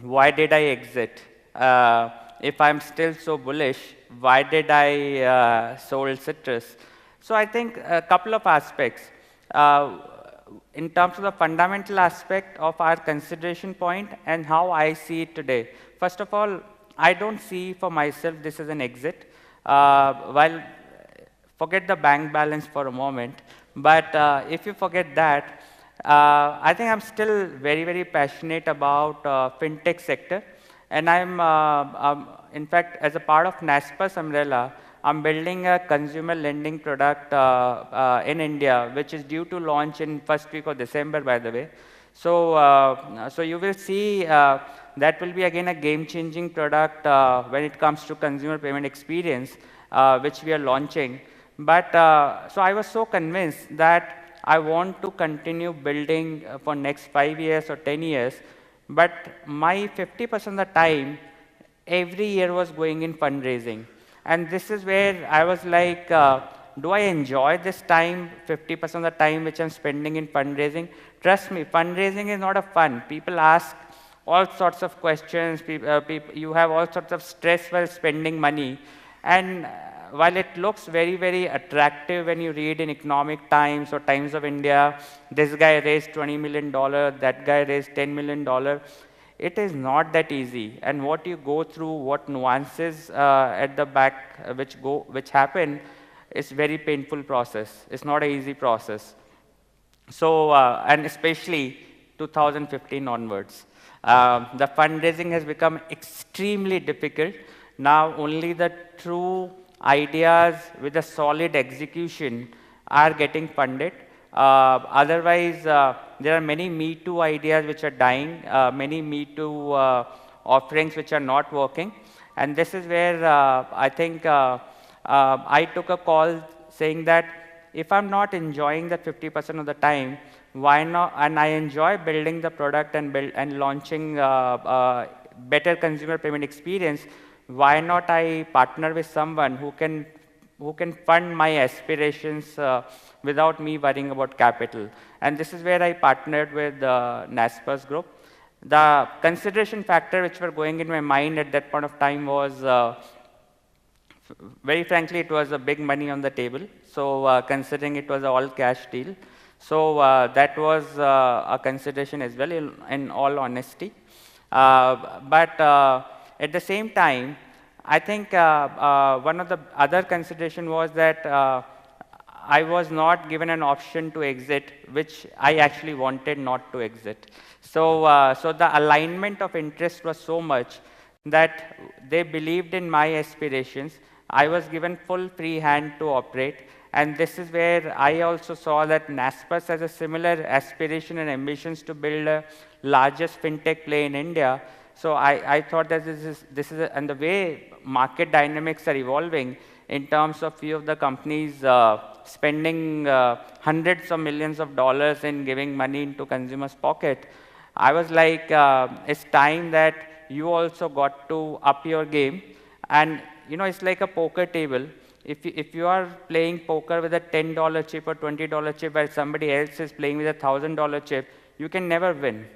why did I exit? If I'm still so bullish, why did I sold Citrus? So I think a couple of aspects. Uh, in terms of the fundamental aspect of our consideration point and how I see it today. First of all, I don't see for myself this as an exit. While forget the bank balance for a moment, but if you forget that, I think I'm still very, very passionate about fintech sector. And in fact, as a part of NASPER's umbrella, I'm building a consumer lending product in India, which is due to launch in first week of December, by the way. So you will see that will be again a game-changing product when it comes to consumer payment experience, which we are launching. But so I was so convinced that I want to continue building for next 5 years or 10 years, but my 50% of the time, every year was going in fundraising. And this is where I was like, do I enjoy this time, 50% of the time which I'm spending in fundraising? Trust me, fundraising is not a fun. People ask all sorts of questions. You have all sorts of stress while spending money. And while it looks very, very attractive when you read in Economic Times or Times of India, this guy raised $20 million, that guy raised $10 million, it is not that easy. And what you go through, what nuances at the back which happen, is very painful process. It's not an easy process. So, and especially 2015 onwards. The fundraising has become extremely difficult. Now only the true ideas with a solid execution are getting funded. Otherwise, there are many Me Too ideas which are dying, many Me Too offerings which are not working. And this is where I think I took a call saying that if I'm not enjoying that 50% of the time, why not? And I enjoy building the product and launching better consumer payment experience. Why not I partner with someone who can fund my aspirations without me worrying about capital? And this is where I partnered with NASPER's group. The consideration factor which were going in my mind at that point of time was, very frankly, it was a big money on the table. So considering it was an all-cash deal, so that was a consideration as well, in all honesty. But at the same time, I think one of the other consideration was that I was not given an option to exit, which I actually wanted not to exit. So the alignment of interest was so much that they believed in my aspirations. I was given full free hand to operate. And this is where I also saw that NASPERS has a similar aspiration and ambitions to build a largest fintech play in India. So I thought that and the way market dynamics are evolving in terms of few of the companies spending hundreds of millions of dollars in giving money into consumers' pocket, I was like, it's time that you also got to up your game. And it's like a poker table. If you are playing poker with a $10 chip or $20 chip while somebody else is playing with a $1,000 chip, you can never win.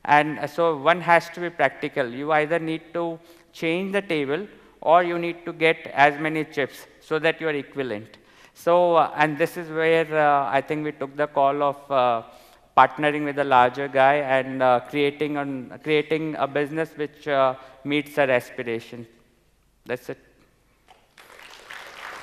And so one has to be practical. You either need to change the table or you need to get as many chips so that you are equivalent. So, and this is where I think we took the call of partnering with a larger guy and creating a business which meets our aspiration. That's it.